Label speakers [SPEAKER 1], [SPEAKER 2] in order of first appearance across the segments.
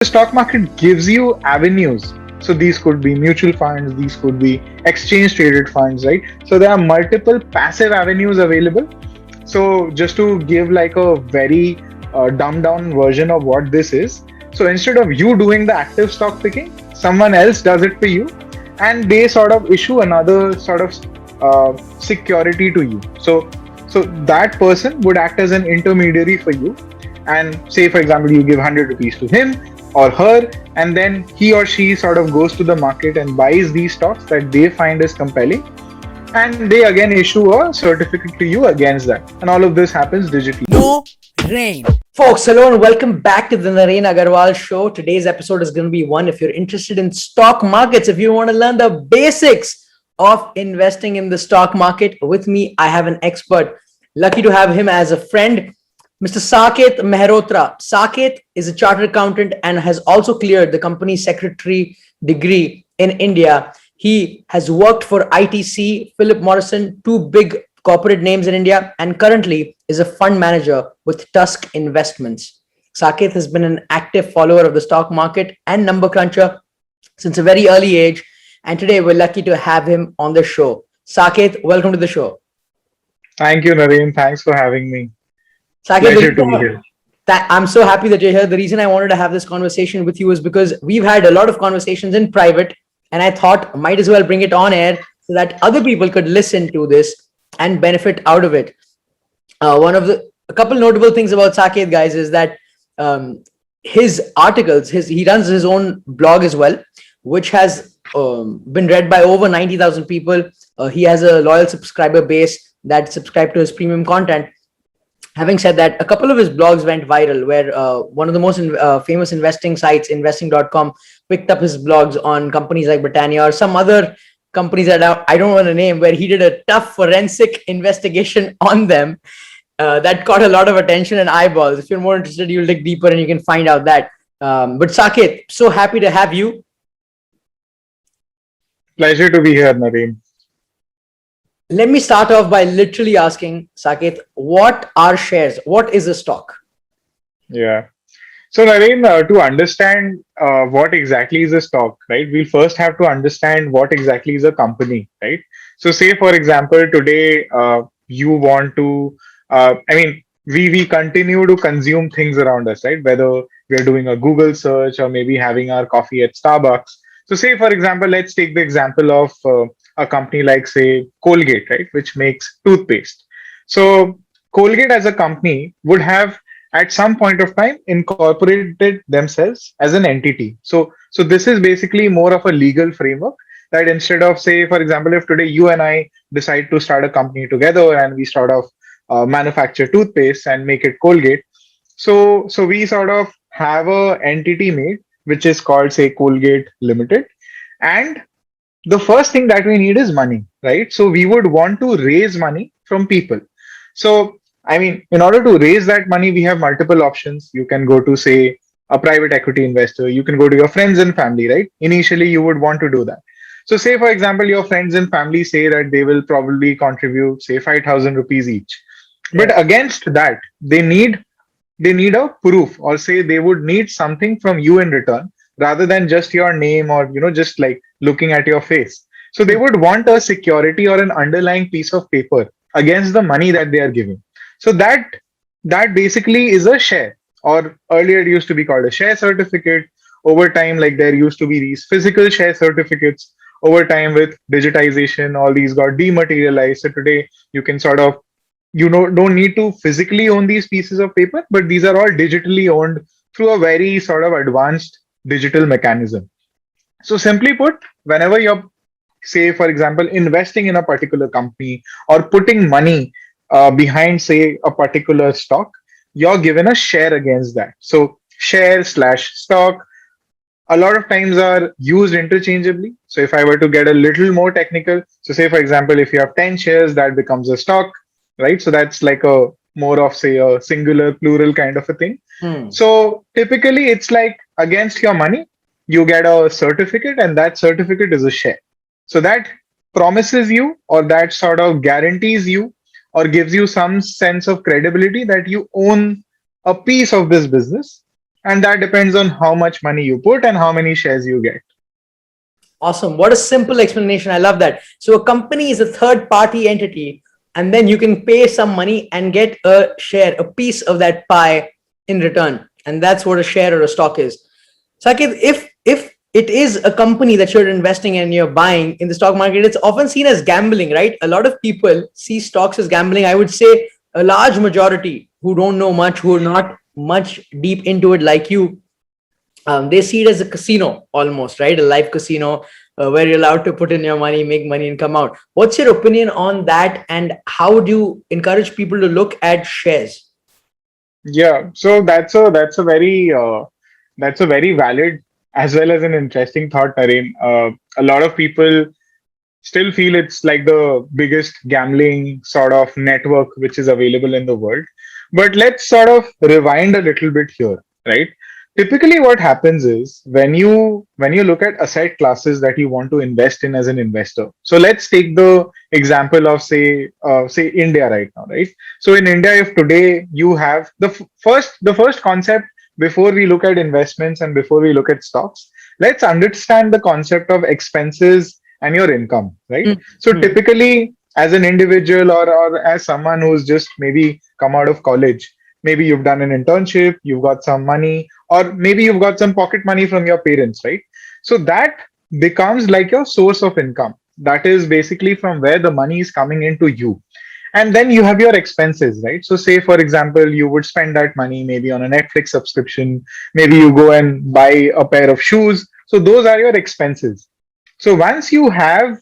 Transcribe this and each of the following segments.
[SPEAKER 1] The stock market gives you avenues. So these could be mutual funds, these could be exchange traded funds, right? So there are multiple passive avenues available. So just to give like a very dumbed down version of what this is. So instead of you doing the active stock picking, someone else does it for you, and they sort of issue another sort of security to you. So that person would act as an intermediary for you, and say for example you give 100 rupees to him or her, and then he or she sort of goes to the market and buys these stocks that they find is compelling, and they again issue a certificate to you against that, and all of this happens digitally.
[SPEAKER 2] No rain.
[SPEAKER 3] Folks, hello and welcome back to the Naren Agarwal Show. Today's episode is going to be one if you're interested in stock markets, if you want to learn the basics of investing in the stock market. With me, I have an expert. Lucky to have him as a friend, Mr. Saket Mehrotra. Saket is a chartered accountant and has also cleared the company secretary degree in India. He has worked for ITC, Philip Morrison, two big corporate names in India, and currently is a fund manager with Tusk Investments. Saket has been an active follower of the stock market and number cruncher since a very early age, and today we're lucky to have him on the show. Saket, welcome to the show.
[SPEAKER 1] Thank you, Naren. Thanks for having me.
[SPEAKER 3] Saket,
[SPEAKER 1] Pleasure to be here.
[SPEAKER 3] I'm so happy that you're here. The reason I wanted to have this conversation with you is because we've had a lot of conversations in private, and I thought might as well bring it on air so that other people could listen to this and benefit out of it. A couple notable things about Saket, guys, is that his articles, he runs his own blog as well, which has been read by over 90,000 people. He has a loyal subscriber base that subscribe to his premium content. Having said that, a couple of his blogs went viral, where one of the most famous investing sites, investing.com, picked up his blogs on companies like Britannia or some other companies that I don't want to name, where he did a tough forensic investigation on them that caught a lot of attention and eyeballs. If you're more interested, you'll dig deeper and you can find out that. But Saket, so happy to have you.
[SPEAKER 1] Pleasure to be here, Naren.
[SPEAKER 3] Let me start off by literally asking Saket, what are shares? What is a stock?
[SPEAKER 1] Yeah. So, Naren, to understand what exactly is a stock, right, we'll first have to understand what exactly is a company, right? So, say, for example, today you want to, we continue to consume things around us, right? Whether we're doing a Google search or maybe having our coffee at Starbucks. So, say, for example, let's take the example of a company like, say, Colgate, right, which makes toothpaste. So, Colgate as a company would have at some point of time incorporated themselves as an entity. So this is basically more of a legal framework, that instead of, say for example, if today you and I decide to start a company together and we sort of manufacture toothpaste and make it Colgate, so we sort of have a entity made which is called, say, Colgate Limited, and the first thing that we need is money, right? So we would want to raise money from people. So in order to raise that money, we have multiple options. You can go to, say, a private equity investor. You can go to your friends and family, right? Initially, you would want to do that. So, say, for example, your friends and family say that they will probably contribute, say, 5,000 rupees each. But against that, they need a proof, or say they would need something from you in return, rather than just your name or, just like looking at your face. So they would want a security or an underlying piece of paper against the money that they are giving. So that basically is a share, or earlier it used to be called a share certificate. Over time, like there used to be these physical share certificates. Over time, with digitization, all these got dematerialized. So today you can sort of, don't need to physically own these pieces of paper, but these are all digitally owned through a very sort of advanced digital mechanism. So simply put, whenever you're, say for example, investing in a particular company or putting money behind, say, a particular stock, you're given a share against that. So share slash stock a lot of times are used interchangeably. So if I were to get a little more technical, so say for example, if you have 10 shares, that becomes a stock, right? So that's like a more of, say, a singular plural kind of a thing. So typically it's like against your money, you get a certificate, and that certificate is a share. So that promises you, or that sort of guarantees you, or gives you some sense of credibility that you own a piece of this business, And that depends on how much money you put and how many shares you get.
[SPEAKER 3] Awesome. What a simple explanation. I love that. So a company is a third party entity, and then you can pay some money and get a share, a piece of that pie in return. And that's what a share or a stock is. Sakib, if it is a company that you're investing in, you're buying in the stock market, it's often seen as gambling, right? A lot of people see stocks as gambling. I would say a large majority who don't know much, who are not much deep into it like you, they see it as a casino almost, right? A live casino where you're allowed to put in your money, make money, and come out. What's your opinion on that? And how would you encourage people to look at shares?
[SPEAKER 1] Yeah, so that's a very valid as well as an interesting thought, Naren. A lot of people still feel it's like the biggest gambling sort of network which is available in the world. But let's sort of rewind a little bit here, right? Typically, what happens is when you look at asset classes that you want to invest in as an investor. So let's take the example of say India right now, right? So in India, if today you have the first concept before we look at investments and before we look at stocks, let's understand the concept of expenses and your income, right? So
[SPEAKER 3] Mhm.
[SPEAKER 1] typically, as an individual or as someone who's just maybe come out of college, maybe you've done an internship, you've got some money, or maybe you've got some pocket money from your parents, right? So that becomes like your source of income. That is basically from where the money is coming into you. And then you have your expenses, right? So say for example you would spend that money maybe on a Netflix subscription, maybe you go and buy a pair of shoes, so those are your expenses. So once you have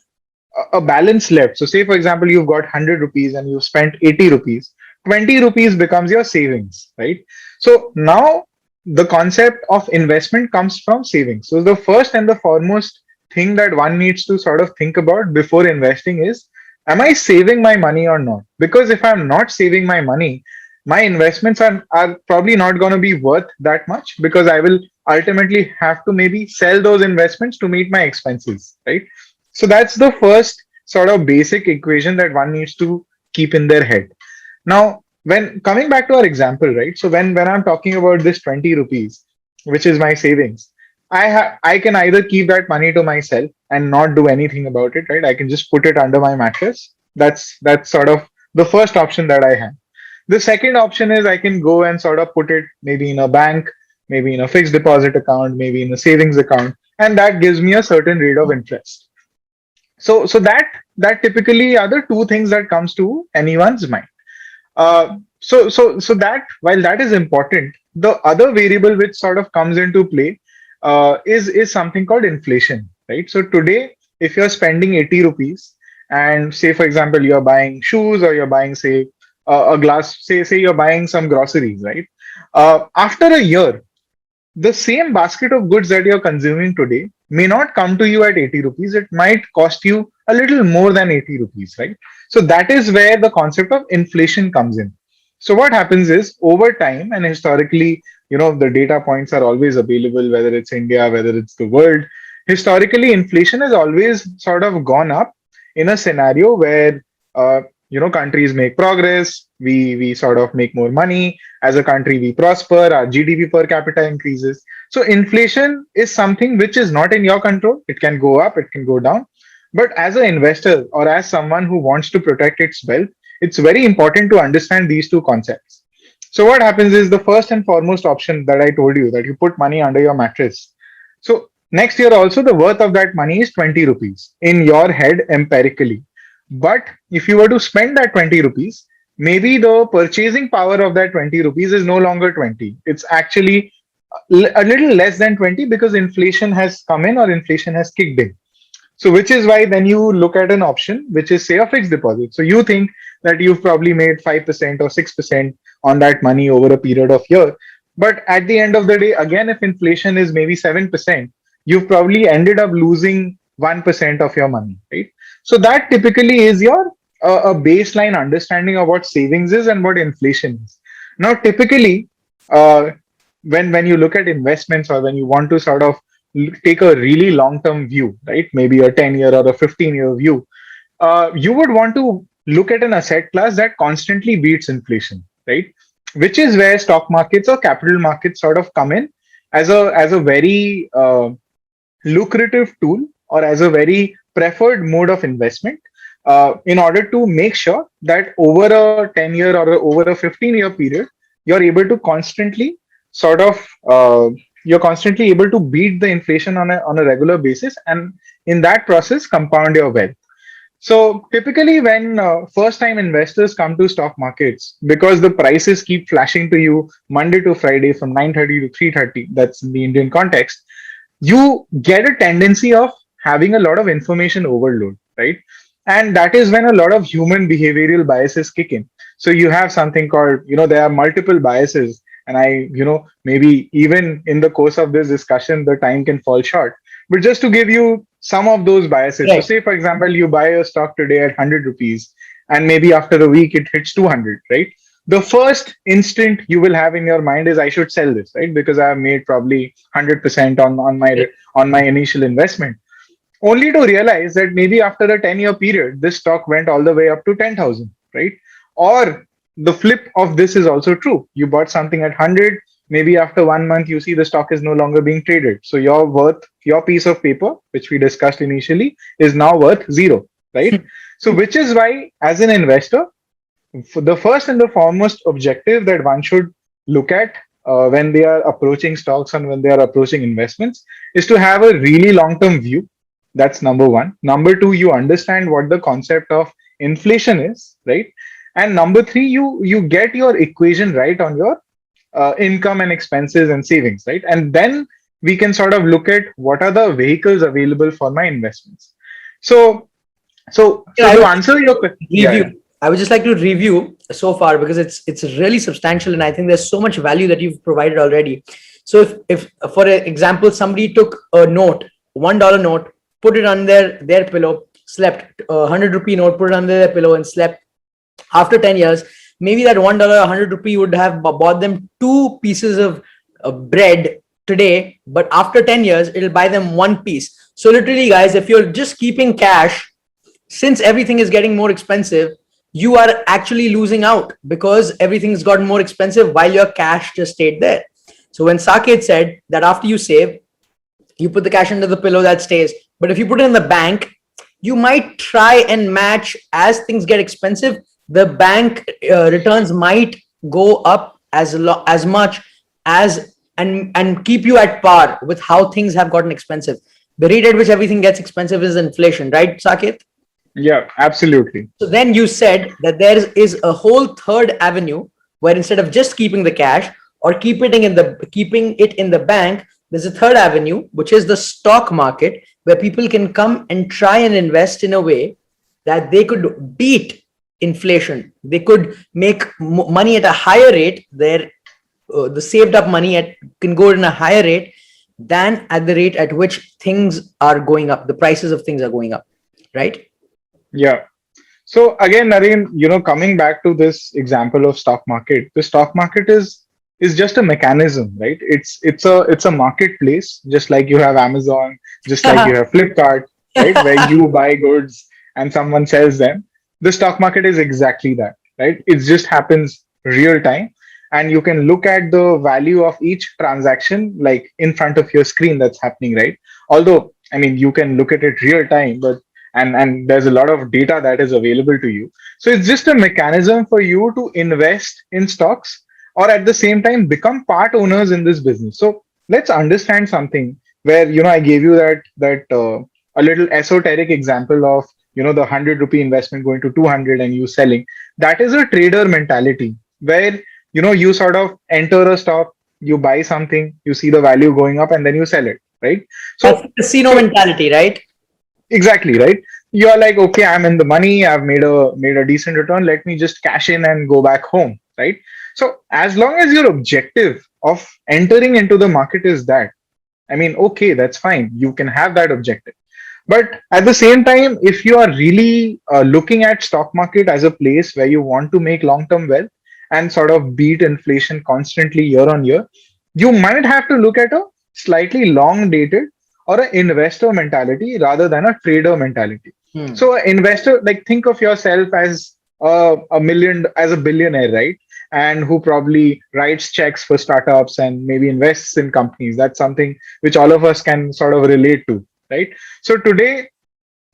[SPEAKER 1] a balance left, so say for example you've got 100 rupees and you've spent 80 rupees, 20 rupees becomes your savings, right? So now the concept of investment comes from savings. So the first and the foremost thing that one needs to sort of think about before investing is, am I saving my money or not? Because if I'm not saving my money, my investments are probably not going to be worth that much, because I will ultimately have to maybe sell those investments to meet my expenses, right? So that's the first sort of basic equation that one needs to keep in their head. Now, when coming back to our example, right? So when I'm talking about this 20 rupees, which is my savings, I can either keep that money to myself and not do anything about it, right? I can just put it under my mattress. That's sort of the first option that I have. The second option is I can go and sort of put it maybe in a bank, maybe in a fixed deposit account, maybe in a savings account, and that gives me a certain rate of interest. So that typically are the two things that comes to anyone's mind. So that while that is important, the other variable which sort of comes into play is something called inflation, right? So today, if you're spending 80 rupees, and say for example you're buying shoes, or you're buying say a glass, say you're buying some groceries, right? After a year, the same basket of goods that you're consuming today may not come to you at 80 rupees. It might cost you a little more than 80 rupees, right? So that is where the concept of inflation comes in. So what happens is, over time and historically, the data points are always available, whether it's India, whether it's the world. Historically, inflation has always sort of gone up in a scenario where countries make progress, we sort of make more money as a country, we prosper, our GDP per capita increases. So inflation is something which is not in your control. It can go up, it can go down. But as an investor or as someone who wants to protect its wealth, it's very important to understand these two concepts. So what happens is, the first and foremost option that I told you, that you put money under your mattress. So next year also the worth of that money is 20 rupees in your head empirically. But if you were to spend that 20 rupees, maybe the purchasing power of that 20 rupees is no longer 20. It's actually a little less than 20, because inflation has come in or inflation has kicked in. So which is why then you look at an option which is say a fixed deposit. So you think that you've probably made 5% or 6% on that money over a period of year. But at the end of the day, again, if inflation is maybe 7%, you've probably ended up losing 1% of your money, right? So that typically is your a baseline understanding of what savings is and what inflation is. Now, typically, uh, when you look at investments, or when you want to sort of take a really long term view, right? Maybe a 10-year or a 15-year view, you would want to look at an asset class that constantly beats inflation, right? which is where stock markets or capital markets sort of come in as a very lucrative tool or as a very preferred mode of investment in order to make sure that over a 10-year or over a 15-year period, you're able to constantly sort of you're constantly able to beat the inflation on a regular basis, and in that process compound your wealth. So typically, when first-time investors come to stock markets, because the prices keep flashing to you Monday to Friday from 9:30 to 3:30, that's in the Indian context, you get a tendency of having a lot of information overload, right? And that is when a lot of human behavioral biases kick in. So you have something called, there are multiple biases, and maybe even in the course of this discussion, the time can fall short. But just to give you some of those biases, so
[SPEAKER 3] Right.
[SPEAKER 1] say for example, you buy a stock today at 100 rupees, and maybe after a week it hits 200, right? The first instinct you will have in your mind is I should sell this, right? Because I have made probably 100% on my initial investment, only to realize that maybe after a 10-year period this stock went all the way up to 10,000, right? Or the flip of this is also true. You bought something at 100, maybe after 1 month you see the stock is no longer being traded, so your piece of paper which we discussed initially is now worth zero, right? So which is why, as an investor, for the first and the foremost objective that one should look at when they are approaching stocks and when they are approaching investments is to have a really long term view. That's number one. Number two, you understand what the concept of inflation is, right? And number three, you get your equation right on your income and expenses and savings, right? And then we can sort of look at what are the vehicles available for my investments. So
[SPEAKER 3] Yeah,
[SPEAKER 1] so to answer your question, yeah,
[SPEAKER 3] review. I would just like to review so far because it's really substantial, and I think there's so much value that you've provided already. So if for example somebody took a note, $1 note, put it on their pillow, slept, 100 rupee note, put it under their pillow and slept. After 10 years, maybe that $1, 100 rupee would have bought them two pieces of bread today, but after 10 years, it'll buy them one piece. So literally, guys, if you're just keeping cash, since everything is getting more expensive, you are actually losing out because everything's gotten more expensive while your cash just stayed there. So when Saket said that after you save, you put the cash under the pillow, that stays. But if you put it in the bank, you might try and match as things get expensive. The bank returns might go up as much as and keep you at par with how things have gotten expensive. The rate at which everything gets expensive is inflation, right, Saket?
[SPEAKER 1] yeah, absolutely.
[SPEAKER 3] So then you said that there is a whole third avenue where instead of just keeping the cash or keeping it in the bank, there's a third avenue, which is the stock market, where people can come and try and invest in a way that they could beat inflation. They could make money at a higher rate. The saved up money can go in a higher rate than at the rate at which things are going up. The prices of things are going up, right?
[SPEAKER 1] Yeah. So again, Naren, coming back to this example of stock market, the stock market is just a mechanism, right? It's a marketplace, just like you have Amazon, just like you have Flipkart, right? Where you buy goods and someone sells them. The stock market is exactly that, right? It just happens real time, and you can look at the value of each transaction like in front of your screen that's happening, right? Although, I mean, you can look at it real time, but and there's a lot of data that is available to you. So it's just a mechanism for you to invest in stocks or at the same time become part owners in this business. So let's understand something where I gave you that a little esoteric example of the 100 rupee investment going to 200 and you selling. That is a trader mentality where you sort of enter a stock, you buy something, you see the value going up, and then you sell it, right?
[SPEAKER 3] That's
[SPEAKER 1] So
[SPEAKER 3] casino
[SPEAKER 1] so
[SPEAKER 3] mentality, right?
[SPEAKER 1] exactly, right. You are like, okay, I'm in the money, I've made a decent return, let me just cash in and go back home, right? So as long as your objective of entering into the market is that, I mean, okay, that's fine, you can have that objective. But at the same time, if you are really looking at stock market as a place where you want to make long term wealth and sort of beat inflation constantly year on year, you might have to look at a slightly long dated or an investor mentality rather than a trader mentality.
[SPEAKER 3] Hmm.
[SPEAKER 1] So, an investor, like, think of yourself as a billionaire, right? and who probably writes checks for startups and maybe invests in companies. That's something which all of us can sort of relate to, right? So today,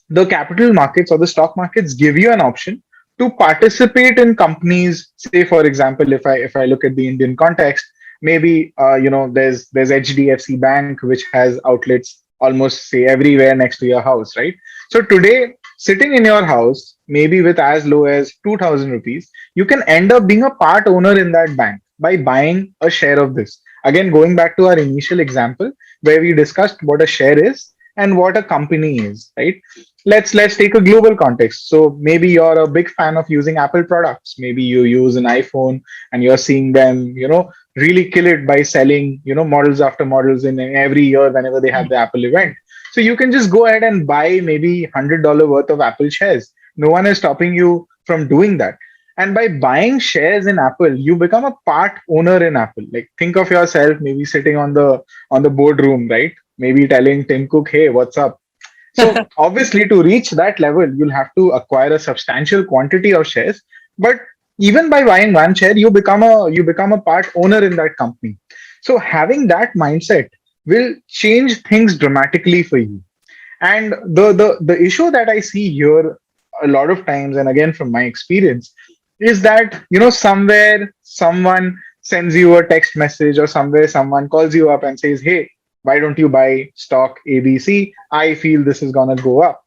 [SPEAKER 1] the capital markets or the stock markets give you an option to participate in companies. Say for example, if I look at the Indian context, maybe there's HDFC Bank, which has outlets almost say everywhere next to your house, right? So today, sitting in your house, maybe with as low as 2000 rupees, you can end up being a part owner in that bank by buying a share of this. Again, going back to our initial example where we discussed what a share is and what a company is, right? Let's take a global context. So maybe you're a big fan of using Apple products. Maybe you use an iPhone and you're seeing them, really kill it by selling, models after models in every year whenever they have the Apple event. So you can just go ahead and buy maybe $100 worth of Apple shares. No one is stopping you from doing that. And by buying shares in Apple, you become a part owner in Apple. Like, think of yourself maybe sitting on the boardroom, right? Maybe telling Tim Cook, "Hey, what's up?" So obviously, to reach that level, you'll have to acquire a substantial quantity of shares. But even by buying one share, you become a part owner in that company. So having that mindset will change things dramatically for you. And the issue that I see here a lot of times, and again from my experience, is that somewhere someone sends you a text message, or somewhere someone calls you up and says, "Hey, why don't you buy stock ABC? I feel this is gonna go up."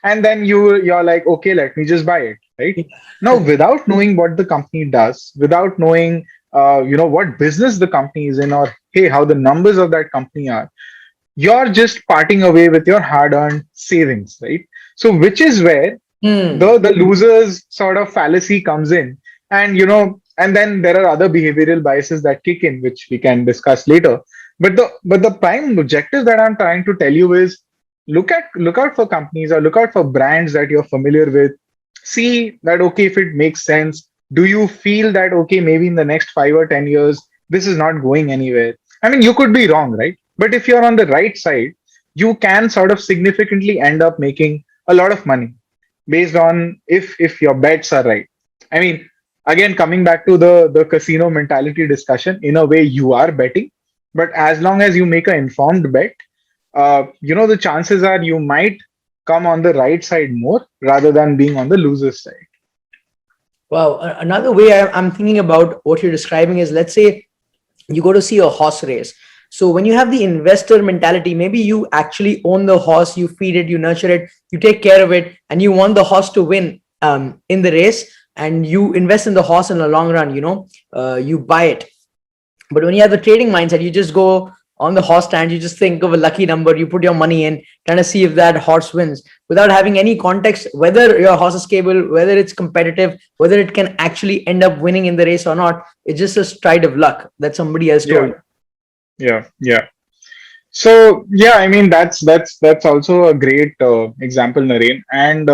[SPEAKER 1] And then you're like, "Okay, let me just buy it," right? Now, without knowing what the company does, without knowing what business the company is in, or hey, how the numbers of that company are, you're just parting away with your hard-earned savings, right? So which is where
[SPEAKER 3] Hmm.
[SPEAKER 1] the losers sort of fallacy comes in. And then there are other behavioral biases that kick in, which we can discuss later. But the prime objective that I'm trying to tell you is, look out for companies, or look out for brands that you're familiar with. See that, okay, if it makes sense. Do you feel that, okay, maybe in the next 5 or 10 years this is not going anywhere? I mean, you could be wrong, right? But if you're on the right side, you can sort of significantly end up making a lot of money based on if your bets are right. I mean, again, coming back to the casino mentality discussion, in a way you are betting, but as long as you make an informed bet, the chances are you might come on the right side more rather than being on the loser's side.
[SPEAKER 3] Wow. Another way I'm thinking about what you're describing is, let's say you go to see a horse race. So when you have the investor mentality, maybe you actually own the horse, you feed it, you nurture it, you take care of it, and you want the horse to win in the race, and you invest in the horse in the long run. You buy it. But when you have the trading mindset, you just go on the horse stand, you just think of a lucky number, you put your money in, trying to see if that horse wins without having any context, whether your horse is stable, whether it's competitive, whether it can actually end up winning in the race or not. It's just a stride of luck that somebody else
[SPEAKER 1] Yeah,
[SPEAKER 3] told.
[SPEAKER 1] yeah. So yeah, I mean, that's also a great example, Naren. And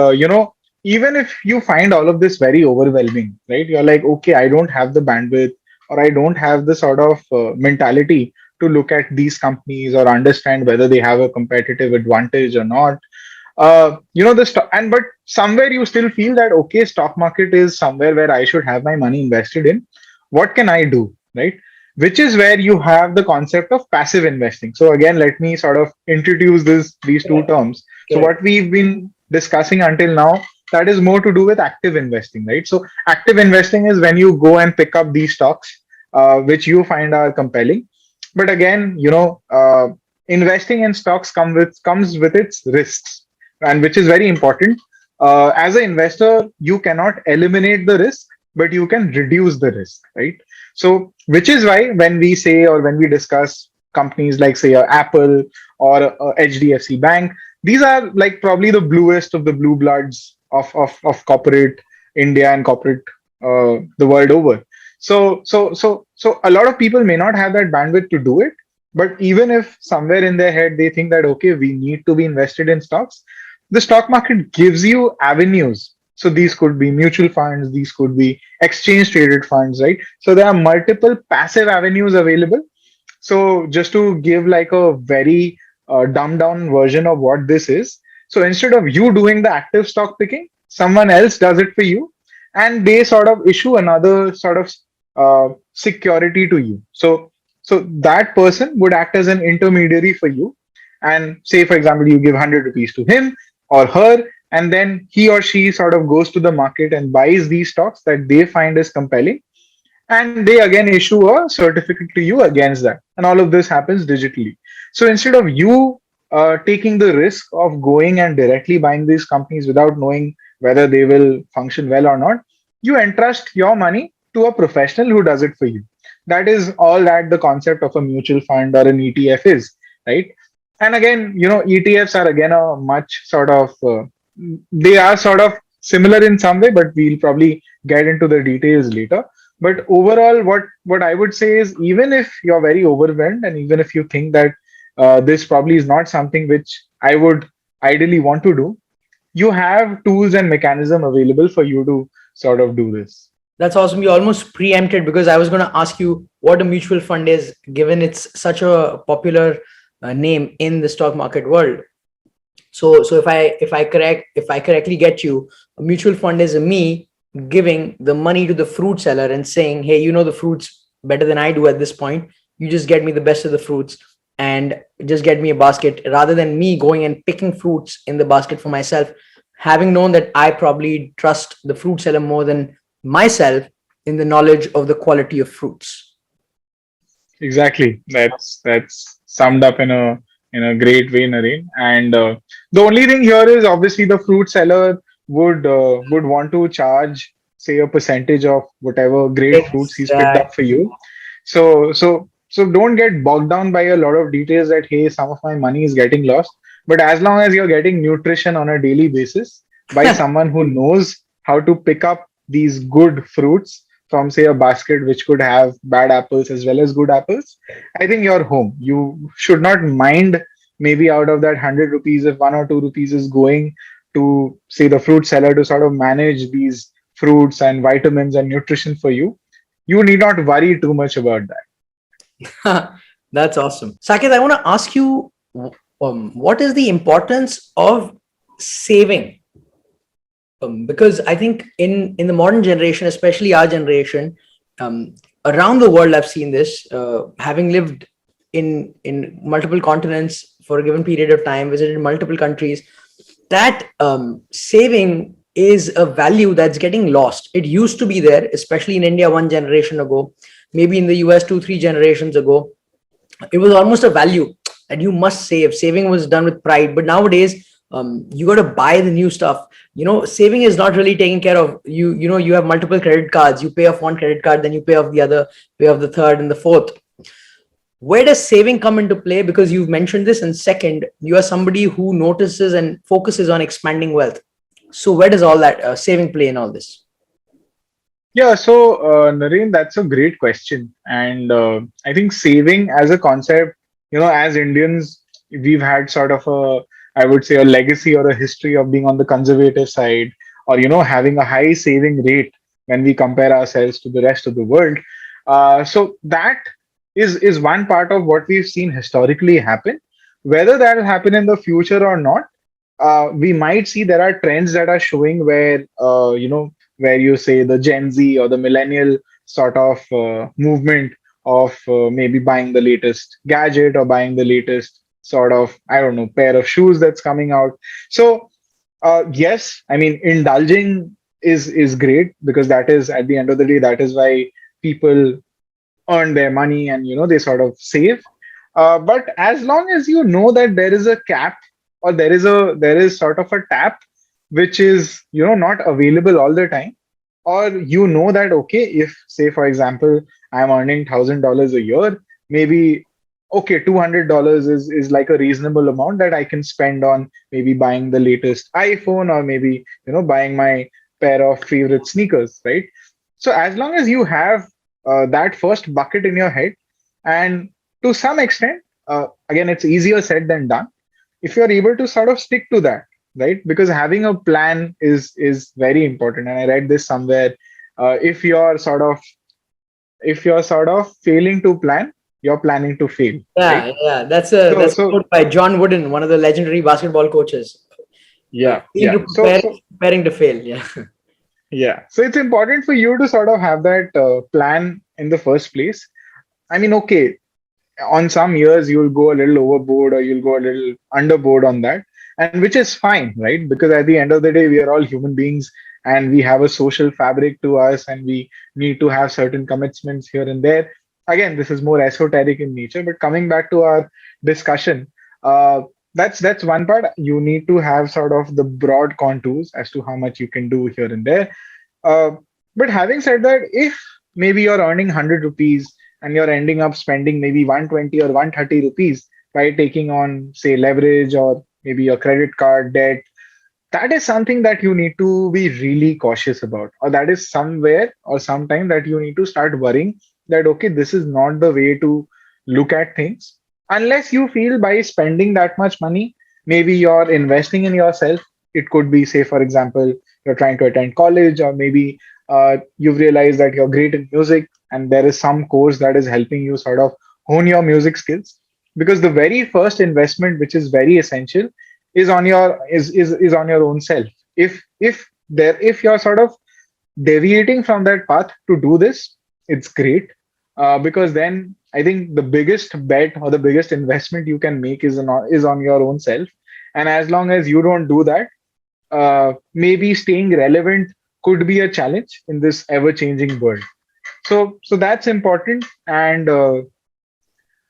[SPEAKER 1] even if you find all of this very overwhelming, right? You're like, okay, I don't have the bandwidth, or I don't have the sort of mentality to look at these companies or understand whether they have a competitive advantage or not. The stock, and but somewhere you still feel that, okay, stock market is somewhere where I should have my money invested in. What can I do, right? Which is where you have the concept of passive investing. So again, let me sort of introduce these two
[SPEAKER 3] Correct.
[SPEAKER 1] terms. So
[SPEAKER 3] Correct.
[SPEAKER 1] what we've been discussing until now, that is more to do with active investing, right? So active investing is when you go and pick up these stocks, which you find are compelling. But again, investing in stocks comes with its risks, and which is very important. As an investor, you cannot eliminate the risk, but you can reduce the risk, right? So, which is why when we say, or when we discuss companies like, say, Apple or HDFC Bank, these are like probably the bluest of the blue bloods of corporate India and corporate the world over. So a lot of people may not have that bandwidth to do it, but even if somewhere in their head they think that, okay, we need to be invested in stocks, the stock market gives you avenues. So these could be mutual funds, these could be exchange traded funds, right? So there are multiple passive avenues available. So just to give like a very dumbed down version of what this is. So instead of you doing the active stock picking, someone else does it for you, and they sort of issue another sort of security to you. So that person would act as an intermediary for you. And say, for example, you give 100 rupees to him or her, and then he or she sort of goes to the market and buys these stocks that they find is compelling, and they again issue a certificate to you against that, and all of this happens digitally. So instead of you taking the risk of going and directly buying these companies without knowing whether they will function well or not, you entrust your money to a professional who does it for you. That is all that the concept of a mutual fund or an ETF is, right? And again, ETFs are again a much sort of they are sort of similar in some way, but we'll probably get into the details later. But overall, what I would say is, even if you're very overwhelmed, and even if you think that this probably is not something which I would ideally want to do, you have tools and mechanism available for you to sort of do this.
[SPEAKER 3] That's awesome. You almost preempted, because I was going to ask you what a mutual fund is, given it's such a popular name in the stock market world. So if I correctly get you, a mutual fund is me giving the money to the fruit seller and saying, hey, you know the fruits better than I do at this point. You just get me the best of the fruits and just get me a basket, rather than me going and picking fruits in the basket for myself, having known that I probably trust the fruit seller more than myself in the knowledge of the quality of fruits.
[SPEAKER 1] Exactly. That's summed up in a great way, Naren. And the only thing here is, obviously the fruit seller would want to charge, say, a percentage of whatever great fruits he's picked up for
[SPEAKER 3] Exactly.
[SPEAKER 1] you. So don't get bogged down by a lot of details that, hey, some of my money is getting lost. But as long as you're getting nutrition on a daily basis by someone who knows how to pick up these good fruits from, say, a basket which could have bad apples as well as good apples, I think you're home. You should not mind, maybe out of that 100 rupees, if 1 or 2 rupees is going to, say, the fruit seller to sort of manage these fruits and vitamins and nutrition for you. You need not worry too much about that.
[SPEAKER 3] That's awesome. Saket, I want to ask you, what is the importance of saving? Because I think in the modern generation, especially our generation, around the world, I've seen this. Having lived in multiple continents for a given period of time, visited multiple countries, that saving is a value that's getting lost. It used to be there, especially in India one generation ago, maybe in the US 2-3 generations ago. It was almost a value that you must save. Saving was done with pride, but nowadays you got to buy the new stuff. Saving is not really taken care of. You have multiple credit cards. You pay off one credit card, then you pay off the other, pay off the third and the fourth. Where does saving come into play? Because you've mentioned this. And second, you are somebody who notices and focuses on expanding wealth. So where does all that saving play in all this?
[SPEAKER 1] Yeah, so Naren, that's a great question. And I think saving as a concept, as Indians, we've had sort of I would say, a legacy or a history of being on the conservative side, or, having a high saving rate when we compare ourselves to the rest of the world. So that is one part of what we've seen historically happen. Whether that will happen in the future or not, we might see there are trends that are showing where, where you say the Gen Z or the millennial sort of movement of maybe buying the latest gadget or buying the latest sort of, I don't know, pair of shoes that's coming out. So yes, I mean, indulging is great, because that is, at the end of the day, that is why people earn their money, and they sort of save. But as long as you know that there is a cap, or there is sort of a tap which is not available all the time, or that, okay, if, say, for example, I'm earning $1,000 a year, maybe, okay, $200 is like a reasonable amount that I can spend on maybe buying the latest iPhone, or maybe buying my pair of favorite sneakers, right? So as long as you have that first bucket in your head, and to some extent, again, it's easier said than done, if you're able to sort of stick to that, right? Because having a plan is very important. And I read this somewhere. If you're sort of failing to plan, you're planning to fail, right?
[SPEAKER 3] That's a
[SPEAKER 1] So
[SPEAKER 3] quote by John Wooden, one of the legendary basketball coaches.
[SPEAKER 1] yeah,
[SPEAKER 3] Failing
[SPEAKER 1] yeah.
[SPEAKER 3] to prepare, preparing to fail. Yeah.
[SPEAKER 1] Yeah. So it's important for you to sort of have that plan in the first place. I mean, okay, on some years you'll go a little overboard or you'll go a little underboard on that, and which is fine, right? Because at the end of the day, we are all human beings and we have a social fabric to us and we need to have certain commitments here and there. Again, this is more esoteric in nature, but coming back to our discussion, uh, that's one part. You need to have sort of the broad contours as to how much you can do here and there. uh, but having said that, if maybe you're earning 100 rupees and you're ending up spending maybe 120 or 130 rupees by taking on, say, leverage or maybe your credit card debt, that is something that you need to be really cautious about. Or that is somewhere or sometime that you need to start worrying that, okay, this is not the way to look at things. Unless you feel by spending that much money, maybe you're investing in yourself. It could be, say, for example, you're trying to attend college, or maybe you've realized that you're great in music and there is some course that is helping you sort of hone your music skills. Because the very first investment, which is very essential, is on your is on your own self. If you're sort of deviating from that path to do this, it's great, because then I think the biggest bet or the biggest investment you can make is on your own self. And as long as you don't do that, maybe staying relevant could be a challenge in this ever changing world. So that's important. And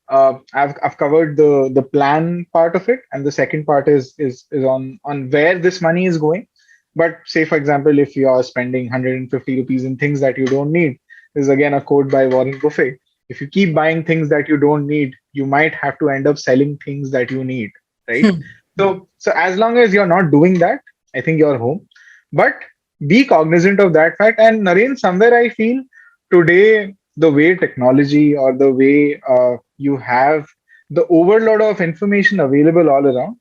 [SPEAKER 1] I've covered the plan part of it, and the second part is on where this money is going. But say, for example, if you are spending 150 rupees in things that you don't need, this is again a quote by Warren Buffett. If you keep buying things that you don't need, you might have to end up selling things that you need, right? So as long as you're not doing that, I think you're home. But be cognizant of that fact. And Naren, somewhere I feel today the way technology or the way you have the overload of information available all around,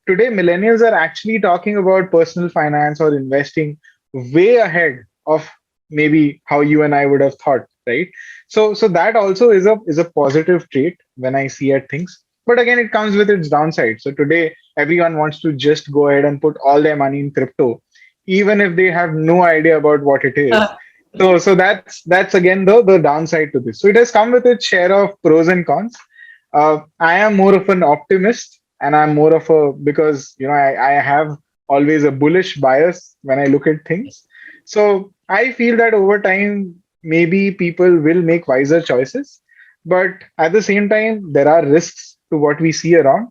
[SPEAKER 1] today millennials are actually talking about personal finance or investing way ahead of maybe how you and I would have thought, right? So that also is a positive trait when I see at things. But again, it comes with its downside. So today everyone wants to just go ahead and put all their money in crypto, even if they have no idea about what it is. So that's again the downside to this. So it has come with its share of pros and cons. I am more of an optimist, and I'm more of a, because I have always a bullish bias when I look at things. So I feel that over time maybe people will make wiser choices, but at the same time there are risks to what we see around.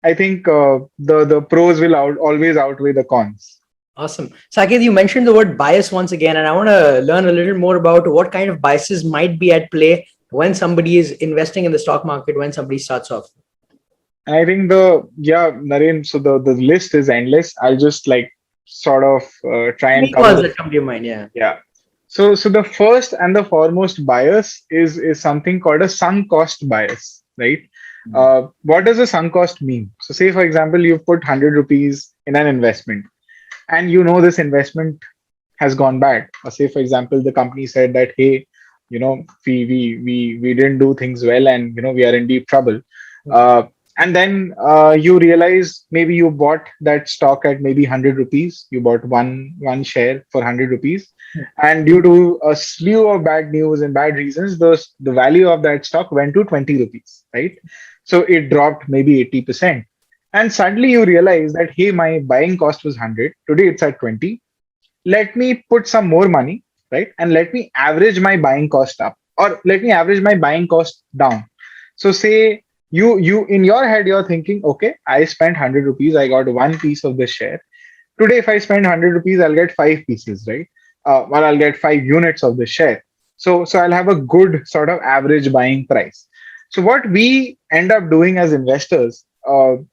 [SPEAKER 1] I think the pros will always outweigh the cons.
[SPEAKER 3] Awesome. Saket, you mentioned the word bias once again, and I want to learn a little more about what kind of biases might be at play when somebody is investing in the stock market, when somebody starts off.
[SPEAKER 1] I think Naren, so the list is endless. I'll just like sort of try and
[SPEAKER 3] Main
[SPEAKER 1] cover
[SPEAKER 3] ones
[SPEAKER 1] the
[SPEAKER 3] that come to your mind, yeah.
[SPEAKER 1] yeah. So the first and the foremost bias is something called a sunk cost bias, right? What does a sunk cost mean? So say for example you've put 100 rupees in an investment, and this investment has gone bad. Or say for example the company said that, hey, we didn't do things well, and we are in deep trouble. uh, and then you realize maybe you bought that stock at maybe 100 rupees. You bought one share for 100 rupees, and due to a slew of bad news and bad reasons, the value of that stock went to 20 rupees, right? So it dropped maybe 80%. And suddenly you realize that, hey, my buying cost was 100, today it's at 20. Let me put some more money, right? And let me average my buying cost up, or let me average my buying cost down. So say you in your head you're thinking, okay, I spent 100 rupees, I got one piece of the share. Today if I spend 100 rupees, I'll get five pieces, right? Or I'll get 5 units of the share. So I'll have a good sort of average buying price. So what we end up doing as investors, or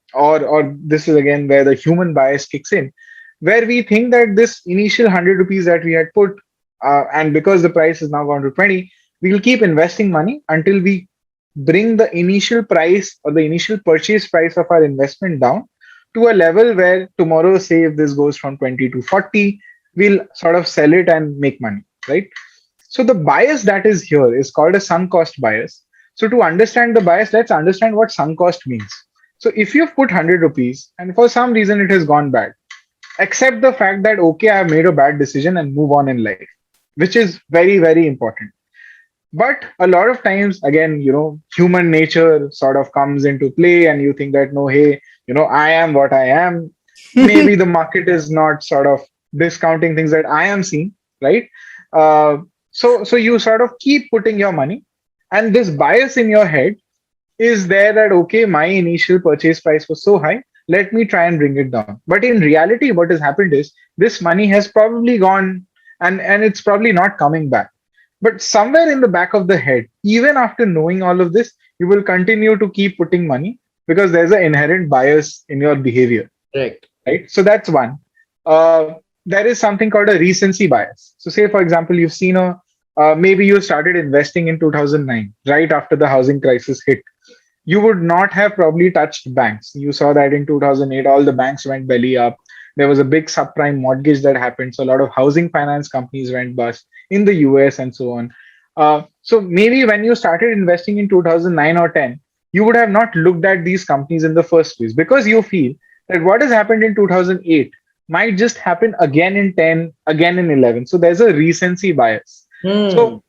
[SPEAKER 1] this is again where the human bias kicks in, where we think that this initial 100 rupees that we had put, and because the price has now gone to 20, we'll keep investing money until we bring the initial price or the initial purchase price of our investment down to a level where tomorrow, say if this goes from 20 to 40, we'll sort of sell it and make money, right? So the bias that is here is called a sunk cost bias. So to understand the bias, let's understand what sunk cost means. So if you've put 100 rupees and for some reason it has gone bad, accept the fact that okay, I've made a bad decision and move on in life, which is very, very important. But a lot of times, again, human nature sort of comes into play, and you think that no, hey, I am what I am. Maybe the market is not sort of discounting things that I am seeing, right? So you sort of keep putting your money, and this bias in your head is there that okay, my initial purchase price was so high, let me try and bring it down. But in reality, what has happened is this money has probably gone, and it's probably not coming back. But somewhere in the back of the head, even after knowing all of this, you will continue to keep putting money because there's an inherent bias in your behavior,
[SPEAKER 3] Correct.
[SPEAKER 1] right? So that's one. There is something called a recency bias. So, say for example, you've seen maybe you started investing in 2009, right after the housing crisis hit. You would not have probably touched banks. You saw that in 2008, all the banks went belly up. There was a big subprime mortgage that happened. So a lot of housing finance companies went bust in the US and so on. So maybe when you started investing in 2009 or 10, you would have not looked at these companies in the first place because you feel that what has happened in 2008 might just happen again in 10, again in 11. So there's a recency bias.
[SPEAKER 3] Hmm.
[SPEAKER 1] So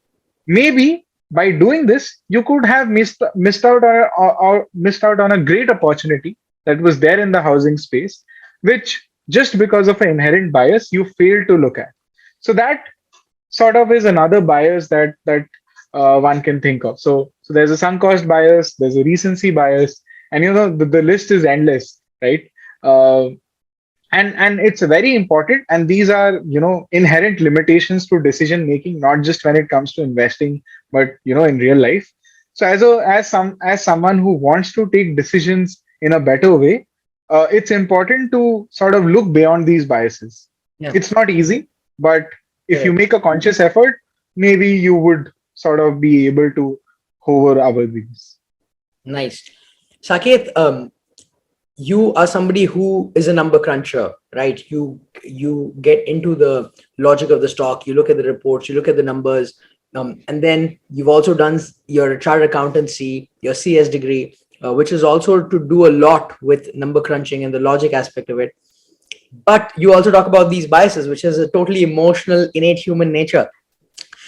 [SPEAKER 1] maybe by doing this, you could have missed out or missed out on a great opportunity that was there in the housing space, which just because of an inherent bias you failed to look at. So that sort of is another bias that one can think of. So there's a sunk cost bias, there's a recency bias, and the list is endless, right? Uh, and it's very important, and these are inherent limitations to decision making, not just when it comes to investing, but in real life. So as someone who wants to take decisions in a better way, it's important to sort of look beyond these biases.
[SPEAKER 3] Yeah.
[SPEAKER 1] It's not easy, but if you
[SPEAKER 3] Correct.
[SPEAKER 1] make a conscious effort, maybe you would sort of be able to hover over these.
[SPEAKER 3] Nice. Saket, you are somebody who is a number cruncher, right? You get into the logic of the stock, you look at the reports, you look at the numbers, and then you've also done your chartered accountancy, your CS degree, which is also to do a lot with number crunching and the logic aspect of it. But you also talk about these biases, which is a totally emotional, innate human nature.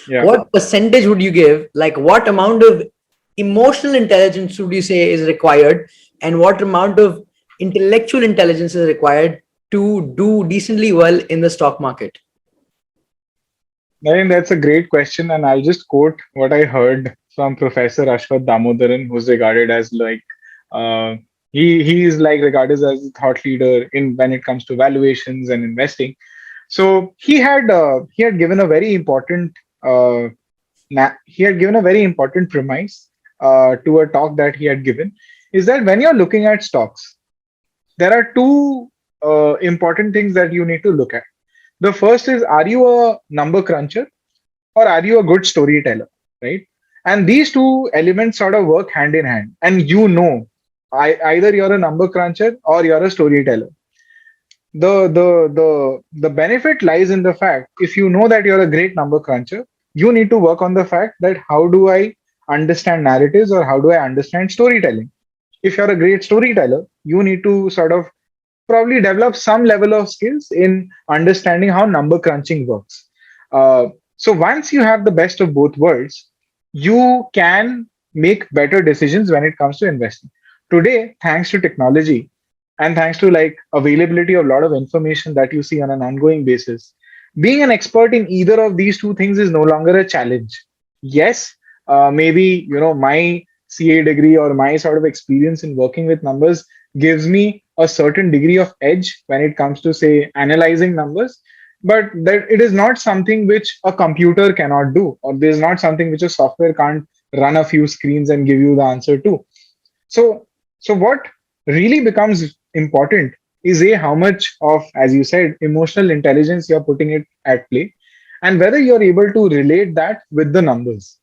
[SPEAKER 1] Yeah.
[SPEAKER 3] What percentage would you give? Like, what amount of emotional intelligence would you say is required, and what amount of intellectual intelligence is required to do decently well in the stock market?
[SPEAKER 1] I think that's a great question, and I'll just quote what I heard from Professor Ashwath Damodaran, who's regarded as like uh, he is like regarded as a thought leader in when it comes to valuations and investing. So he had given a very important he had given a very important premise to a talk that he had given, is that when you're looking at stocks, there are two important things that you need to look at. The first is, are you a number cruncher or are you a good storyteller, right? And these two elements sort of work hand in hand. And either you're a number cruncher or you're a storyteller. The benefit lies in the fact, if you know that you're a great number cruncher, you need to work on the fact that how do I understand narratives or how do I understand storytelling. If you're a great storyteller, you need to sort of probably develop some level of skills in understanding how number crunching works. So once you have the best of both worlds, you can make better decisions when it comes to investing. Today, thanks to technology and thanks to like availability of a lot of information that you see on an ongoing basis, being an expert in either of these two things is no longer a challenge. Yes, maybe my CA degree or my sort of experience in working with numbers gives me a certain degree of edge when it comes to say analyzing numbers, but that it is not something which a computer cannot do, or there's not something which a software can't run a few screens and give you the answer to. So so what really becomes important is a how much of, as you said, emotional intelligence you're putting it at play, and whether you're able to relate that with the numbers.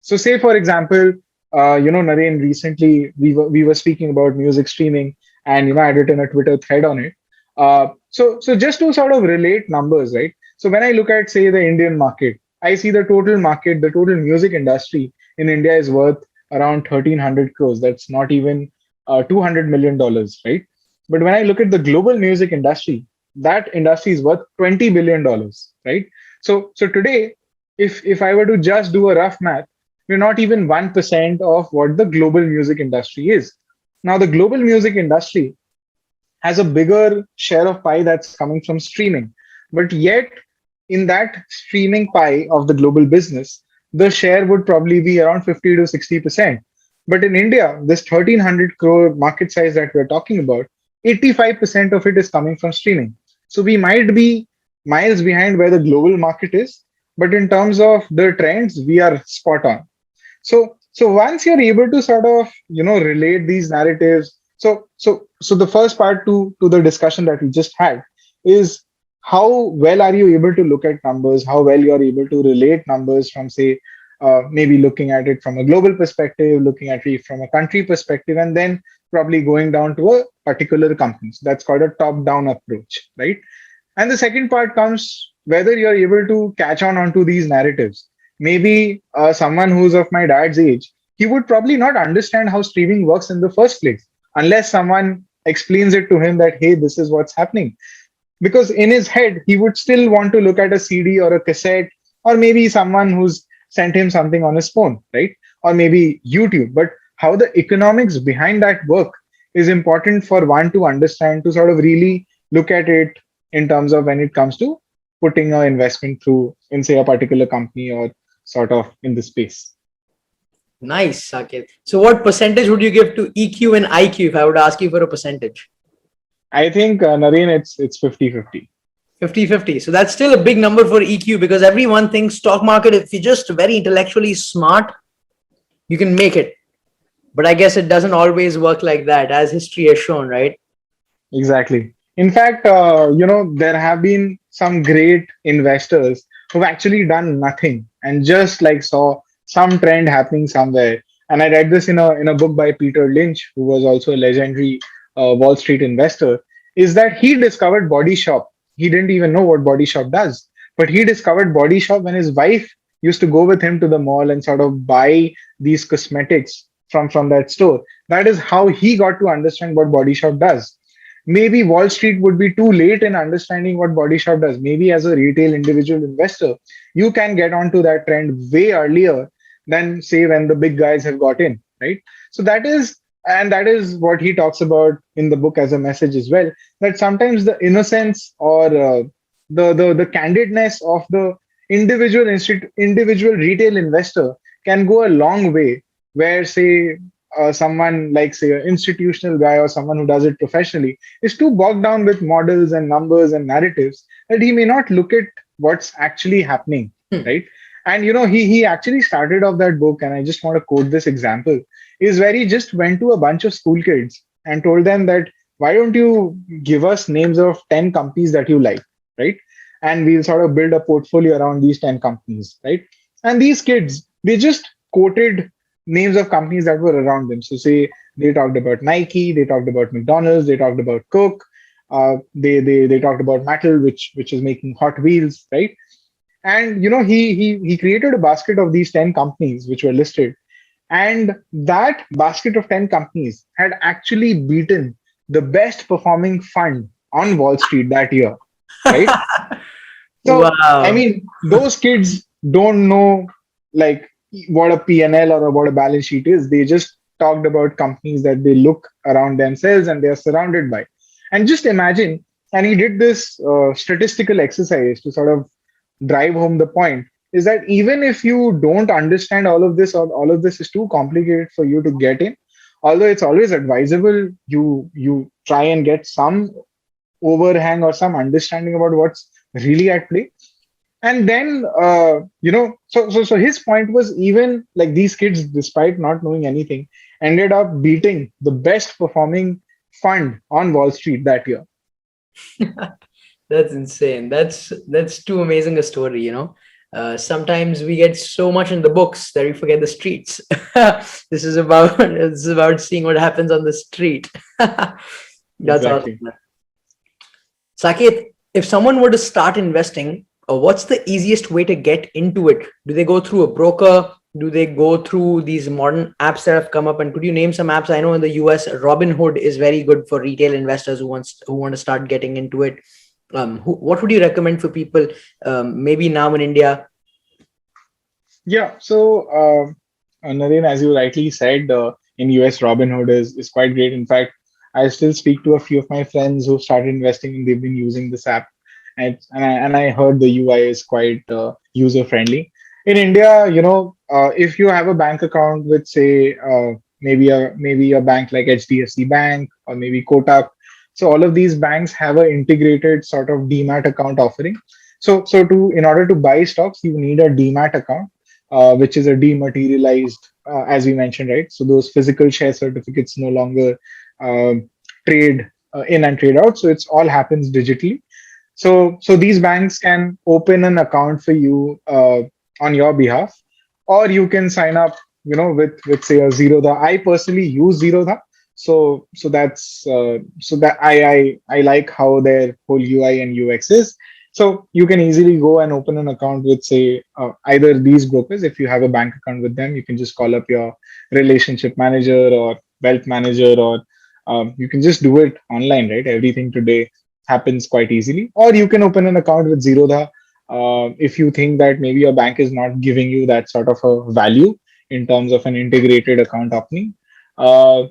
[SPEAKER 1] So say for example, Naren, recently we were speaking about music streaming, and I'd written a Twitter thread on it. So just to sort of relate numbers, right? So when I look at say the Indian market, I see the total market, the total music industry in India is worth around 1,300 crores. That's not even $200 million, right? But when I look at the global music industry, that industry is worth $20 billion, right? So today, if I were to just do a rough math, we're not even 1% of what the global music industry is. Now, the global music industry has a bigger share of pie that's coming from streaming. But yet, in that streaming pie of the global business, the share would probably be around 50 to 60%. But in India, this 1300 crore market size that we're talking about, 85% of it is coming from streaming. So we might be miles behind where the global market is, but in terms of the trends, we are spot on. So once you're able to sort of relate these narratives, so the first part to the discussion that we just had is how well are you able to look at numbers, how well you are able to relate numbers from, say, maybe looking at it from a global perspective, looking at it from a country perspective, and then probably going down to a particular company. So that's called a top-down approach, right? And the second part comes whether you're able to catch on onto these narratives. Maybe someone who's of my dad's age, he would probably not understand how streaming works in the first place unless someone explains it to him that, hey, this is what's happening. Because in his head, he would still want to look at a CD or a cassette, or maybe someone who's sent him something on his phone, right? Or maybe YouTube. But how the economics behind that work is important for one to understand, to sort of really look at it in terms of when it comes to putting an investment through in, say, a particular company or sort of in the space.
[SPEAKER 3] Nice, Saket. So what percentage would you give to EQ and IQ if I would ask you for a percentage?
[SPEAKER 1] I think, Naren, it's 50-50.
[SPEAKER 3] 50-50. So that's still a big number for EQ, because everyone thinks stock market, if you're just very intellectually smart, you can make it. But I guess it doesn't always work like that, as history has shown, right?
[SPEAKER 1] Exactly. In fact, there have been some great investors who've actually done nothing and just like saw some trend happening somewhere. And I read this in a book by Peter Lynch, who was also a legendary Wall Street investor, is that he discovered Body Shop. He didn't even know what Body Shop does, but he discovered Body Shop when his wife used to go with him to the mall and sort of buy these cosmetics from that store. That is how he got to understand what Body Shop does. Maybe Wall Street would be too late in understanding what Body Shop does. Maybe as a retail individual investor, you can get onto that trend way earlier than, say, when the big guys have got in, right? So that is what he talks about in the book as a message as well, that sometimes the innocence or the candidness of the individual retail investor can go a long way, where, say, someone like, say, an institutional guy or someone who does it professionally is too bogged down with models and numbers and narratives that he may not look at what's actually happening, right? And he actually started off that book, and I just want to quote this example, is where he just went to a bunch of school kids and told them that, why don't you give us names of 10 companies that you like, right? And we'll sort of build a portfolio around these 10 companies, right? And these kids, they just quoted names of companies that were around them. So, say, they talked about Nike, they talked about McDonald's, they talked about Coke, they talked about Mattel, which is making Hot Wheels, right? And he created a basket of these 10 companies which were listed, and that basket of 10 companies had actually beaten the best performing fund on Wall Street that year, right? So, I
[SPEAKER 3] Wow.
[SPEAKER 1] mean, those kids don't know like what a P&L or what a balance sheet is. They just talked about companies that they look around themselves and they are surrounded by. And just imagine, and he did this statistical exercise to sort of drive home the point, is that even if you don't understand all of this, or all of this is too complicated for you to get in, although it's always advisable you try and get some overhang or some understanding about what's really at play. And then so his point was, even like these kids, despite not knowing anything, ended up beating the best performing fund on Wall Street that year.
[SPEAKER 3] That's insane. That's too amazing a story, sometimes we get so much in the books that we forget the streets. This is about seeing what happens on the street. That's awesome.
[SPEAKER 1] Exactly.
[SPEAKER 3] Saket, if someone were to start investing, what's the easiest way to get into it? Do they go through a broker? Do they go through these modern apps that have come up? And could you name some apps? I know in the US, Robinhood is very good for retail investors who want to start getting into it. What would you recommend for people, maybe now in India?
[SPEAKER 1] Yeah. So, Naren, as you rightly said, in US, Robinhood is quite great. In fact, I still speak to a few of my friends who started investing and they've been using this app, and I heard the UI is quite user friendly. In India, if you have a bank account with, say, maybe a bank like HDFC Bank or maybe Kotak, so all of these banks have an integrated sort of demat account offering. So in order to buy stocks, you need a demat account, which is a dematerialized, as we mentioned, right? So those physical share certificates no longer trade in and trade out. So it's all happens digitally. So these banks can open an account for you on your behalf, or you can sign up, with say a Zerodha. I personally use Zerodha, so that I like how their whole UI and UX is. So you can easily go and open an account with, say, either these brokers. If you have a bank account with them, you can just call up your relationship manager or wealth manager, or you can just do it online, right? Everything today happens quite easily. Or you can open an account with Zerodha if you think that maybe your bank is not giving you that sort of a value in terms of an integrated account opening. Uh,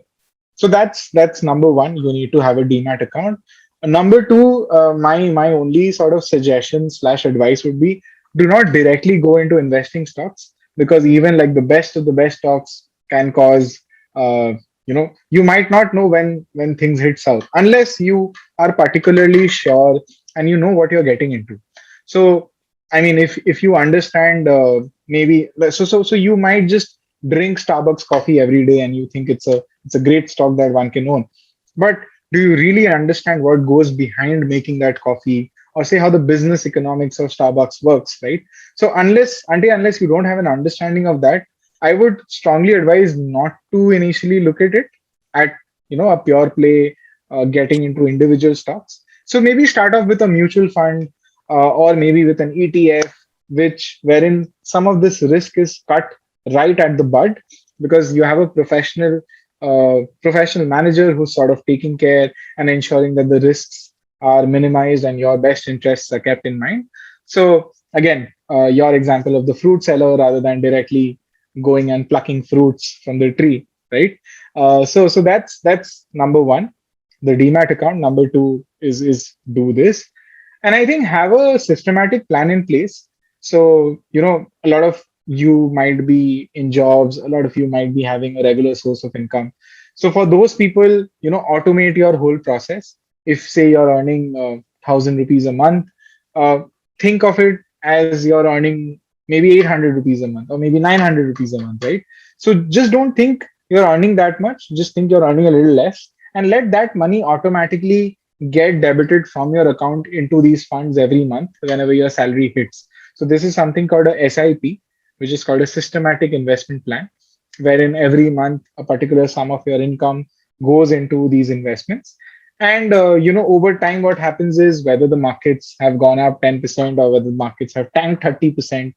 [SPEAKER 1] so that's number one. You need to have a demat account. Number two, my only sort of suggestion slash advice would be, do not directly go into investing stocks, because even like the best of the best stocks can cause, you might not know when things hit south unless you are particularly sure and you know what you're getting into. So I mean, if you understand, maybe so you might just drink Starbucks coffee every day and you think it's a great stock that one can own. But do you really understand what goes behind making that coffee, or say how the business economics of Starbucks works, right? So unless you don't have an understanding of that, I would strongly advise not to initially look at it at, a pure play, getting into individual stocks. So maybe start off with a mutual fund, or maybe with an ETF, which wherein some of this risk is cut right at the bud, because you have a professional manager who's sort of taking care and ensuring that the risks are minimized and your best interests are kept in mind. So again, your example of the fruit seller, rather than directly going and plucking fruits from the tree, right? So that's number one, the demat account. Number two is do this, and I think have a systematic plan in place. So a lot of you might be in jobs, a lot of you might be having a regular source of income. So for those people, automate your whole process. If say you're earning 1,000 rupees a month, uh, think of it as you're earning maybe 800 rupees a month, or maybe 900 rupees a month, right? So just don't think you're earning that much, just think you're earning a little less, and let that money automatically get debited from your account into these funds every month whenever your salary hits. So this is something called a SIP, which is called a systematic investment plan, wherein every month a particular sum of your income goes into these investments. And over time, what happens is, whether the markets have gone up 10% or whether the markets have tanked 30%,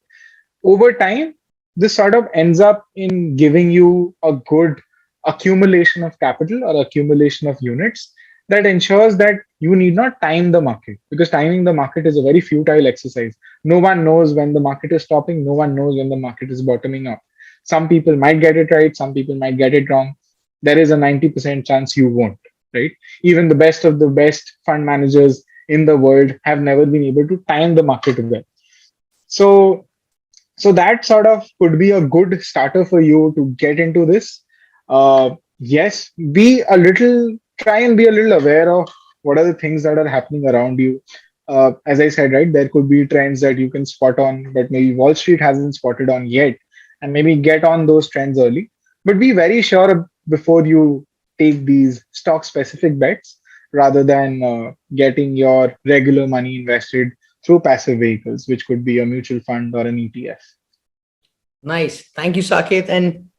[SPEAKER 1] over time, this sort of ends up in giving you a good accumulation of capital or accumulation of units that ensures that you need not time the market, because timing the market is a very futile exercise. No one knows when the market is stopping, no one knows when the market is bottoming out. Some people might get it right, some people might get it wrong. There is a 90% chance you won't, right? Even the best of the best fund managers in the world have never been able to time the market well. So so that sort of could be a good starter for you to get into this. Yes, be a little, try and be a little aware of what are the things that are happening around you. As I said, right, there could be trends that you can spot on, but maybe Wall Street hasn't spotted on yet, and maybe get on those trends early. But be very sure before you take these stock specific bets, rather than getting your regular money invested through passive vehicles, which could be a mutual fund or an ETF.
[SPEAKER 3] Nice. Thank you, Saket. And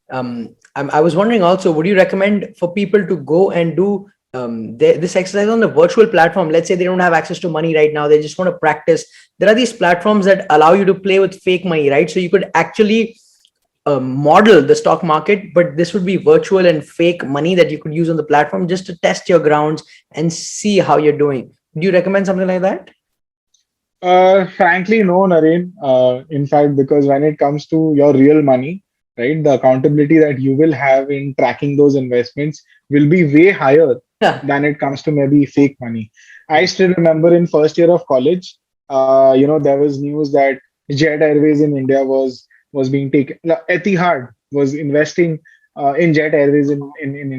[SPEAKER 3] I was wondering also, would you recommend for people to go and do this exercise on the virtual platform? Let's say they don't have access to money right now, they just want to practice. There are these platforms that allow you to play with fake money, right? So you could actually model the stock market, but this would be virtual and fake money that you could use on the platform just to test your grounds and see how you're doing. Do you recommend something like that?
[SPEAKER 1] Frankly, no, Naren. In fact, because when it comes to your real money, right, the accountability that you will have in tracking those investments will be way higher
[SPEAKER 3] Yeah.
[SPEAKER 1] than it comes to maybe fake money. I
[SPEAKER 3] Right.
[SPEAKER 1] still remember in first year of college, there was news that Jet Airways in India was being taken. No, Etihad was investing in Jet Airways in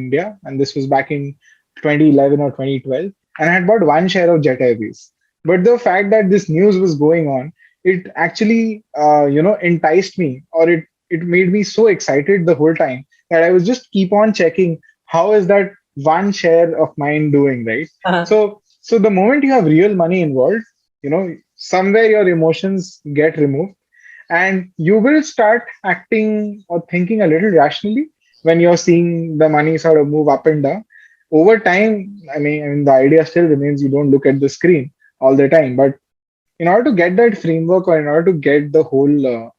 [SPEAKER 1] India, and this was back in 2011 or 2012, and I had bought one share of Jet Airways. But the fact that this news was going on, it actually enticed me, or it made me so excited the whole time that I was just keep on checking how is that one share of mine doing, right?
[SPEAKER 3] Uh-huh.
[SPEAKER 1] So the moment you have real money involved, somewhere your emotions get removed, and you will start acting or thinking a little rationally when you're seeing the money sort of move up and down over time. I mean the idea still remains, you don't look at the screen all the time, but in order to get that framework, or in order to get the whole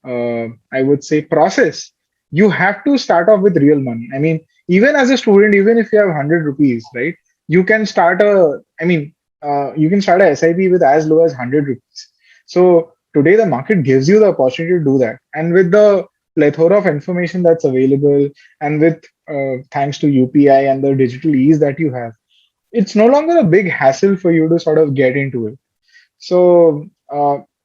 [SPEAKER 1] I would say process, you have to start off with real money. I mean, even as a student, even if you have 100 rupees, right, you can start you can start a SIP with as low as 100 rupees. So today the market gives you the opportunity to do that. And with the plethora of information that's available, and with thanks to UPI and the digital ease that you have, it's no longer a big hassle for you to sort of get into it. So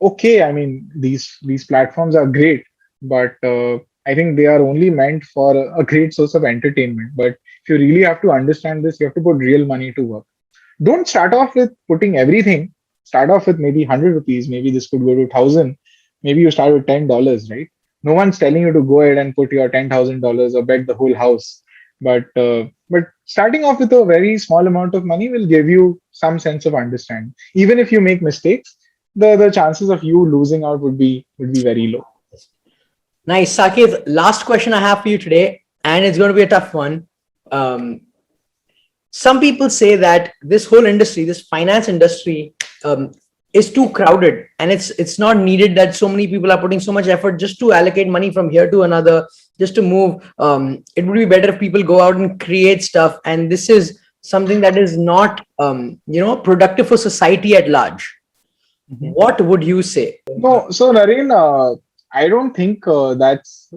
[SPEAKER 1] okay, I mean these platforms are great, but I think they are only meant for a great source of entertainment. But if you really have to understand this, you have to put real money to work. Don't start off with putting everything. Start off with maybe 100 rupees. Maybe this could go to 1,000. Maybe you start with $10, right? No one's telling you to go ahead and put your $10,000 or bet the whole house. But starting off with a very small amount of money will give you some sense of understanding. Even if you make mistakes, the chances of you losing out would be very low.
[SPEAKER 3] Nice. Saket, last question I have for you today, and it's going to be a tough one. Um, some people say that this whole industry, this finance industry, is too crowded, and it's not needed that so many people are putting so much effort just to allocate money from here to another, just to move. It would be better if people go out and create stuff, and this is something that is not productive for society at large.
[SPEAKER 1] Mhm.
[SPEAKER 3] What would you say?
[SPEAKER 1] No, so Naren, I don't think that's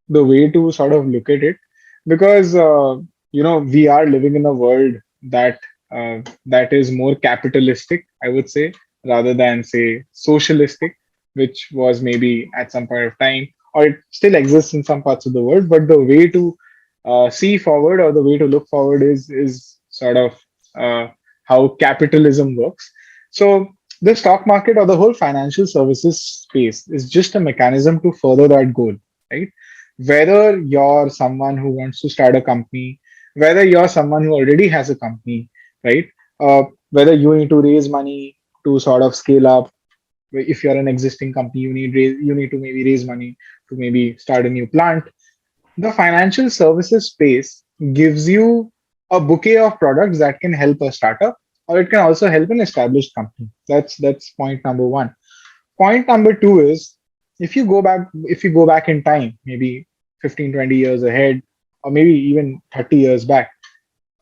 [SPEAKER 1] the way to sort of look at it, because we are living in a world that is more capitalistic, I would say, rather than say socialistic, which was maybe at some point of time, or it still exists in some parts of the world. But the way to see forward, or the way to look forward, is sort of uh, how capitalism works. So the stock market, or the whole financial services space, is just a mechanism to further that goal, right? Whether you're someone who wants to start a company, whether you're someone who already has a company, right? Whether you need to raise money to sort of scale up. If you're an existing company, you need to maybe raise money to maybe start a new plant. The financial services space gives you a bouquet of products that can help a startup, or it can also help an established company. That's point number one. Point number two is, if you go back in time, maybe 15, 20 years ahead, or maybe even 30 years back,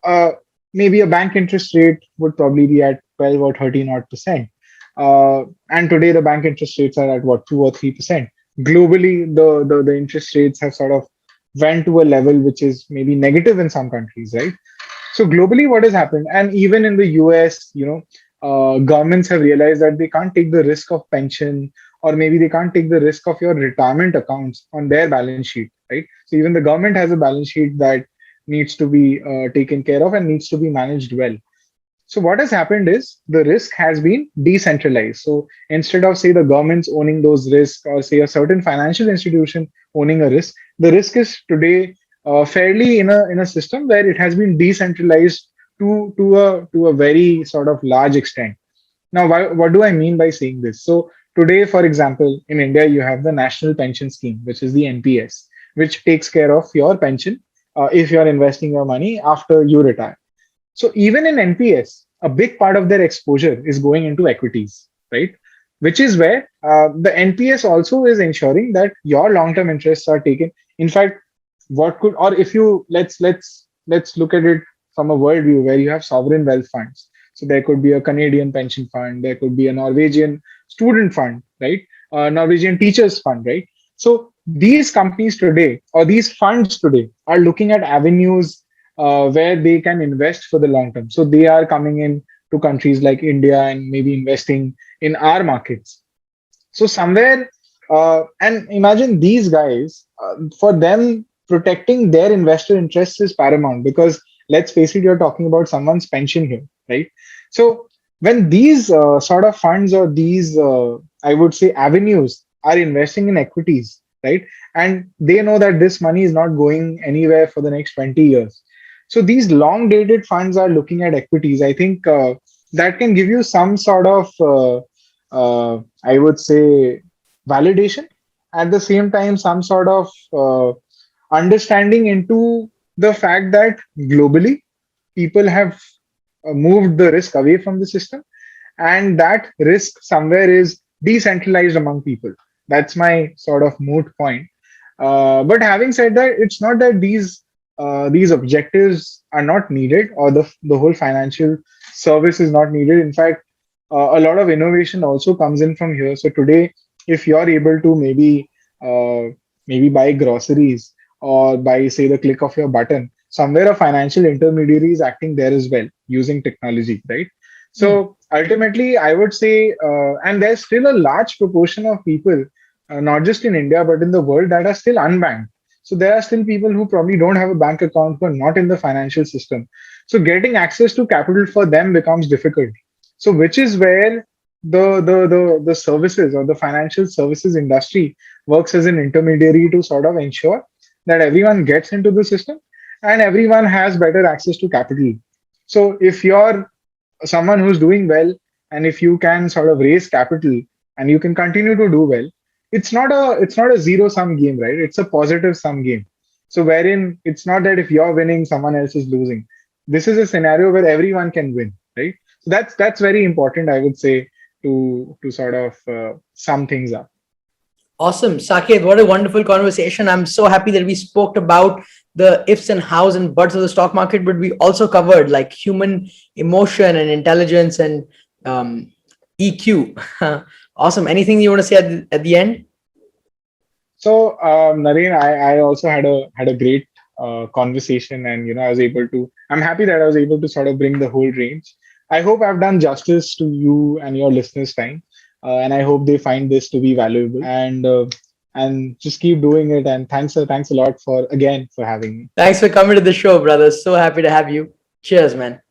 [SPEAKER 1] uh, maybe a bank interest rate would probably be at 12 or 13 odd percent. And today the bank interest rates are at what, 2 or 3%. Globally, the interest rates have sort of went to a level which is maybe negative in some countries, right? So globally, what has happened, and even in the US, governments have realized that they can't take the risk of pension, or maybe they can't take the risk of your retirement accounts on their balance sheet, right? So even the government has a balance sheet that needs to be taken care of and needs to be managed well. So what has happened is the risk has been decentralized. So instead of say the governments owning those risks, or say a certain financial institution owning a risk, the risk is today fairly in a system where it has been decentralized to a very sort of large extent. Now, what do I mean by saying this? So today, for example, in India, you have the National Pension Scheme, which is the NPS, which takes care of your pension if you are investing your money after you retire. So even in NPS, a big part of their exposure is going into equities, right? Which is where the NPS also is ensuring that your long-term interests are taken. In fact, what could, or if you let's look at it from a worldview where you have sovereign wealth funds. So there could be a Canadian pension fund, there could be a Norwegian student fund, right? Norwegian teachers fund, right? So these companies today or these funds today are looking at avenues where they can invest for the long term. So they are coming in to countries like India and maybe investing in our markets. So somewhere, and imagine these guys, for them, protecting their investor interests is paramount because let's face it, you're talking about someone's pension here, right? So when these sort of funds or these, I would say, avenues are investing in equities, right? And they know that this money is not going anywhere for the next 20 years. So these long dated funds are looking at equities. I think that can give you some sort of I would say validation, at the same time some sort of understanding into the fact that globally people have moved the risk away from the system, and that risk somewhere is decentralized among people. That's my sort of moot point. But having said that, it's not that these objectives are not needed or the whole financial service is not needed. In fact, a lot of innovation also comes in from here. So today, if you're able to maybe buy groceries or by say the click of your button, somewhere a financial intermediary is acting there as well using technology, right?
[SPEAKER 3] Hmm.
[SPEAKER 1] So ultimately, I would say, and there's still a large proportion of people, not just in India but in the world, that are still unbanked. So there are still people who probably don't have a bank account, who are not in the financial system. So getting access to capital for them becomes difficult. So which is where the services or the financial services industry works as an intermediary to sort of ensure that everyone gets into the system and everyone has better access to capital. So if you're someone who's doing well, and if you can sort of raise capital and you can continue to do well, it's not a zero sum game, right? It's a positive sum game. So wherein it's not that if you're winning someone else is losing. This is a scenario where everyone can win, right? So that's very important, I would say, to sort of sum things up.
[SPEAKER 3] Awesome. Saket, what a wonderful conversation. I'm so happy that we spoke about the ifs and hows and buts of the stock market, but we also covered like human emotion and intelligence and EQ. Awesome. Anything you want to say at the end?
[SPEAKER 1] So, Naren, I also had a great conversation, and I was able to. I'm happy that I was able to sort of bring the whole range. I hope I've done justice to you and your listeners' time, and I hope they find this to be valuable. And just keep doing it. And thanks a lot for having me.
[SPEAKER 3] Thanks for coming to the show, brother. So happy to have you. Cheers, man.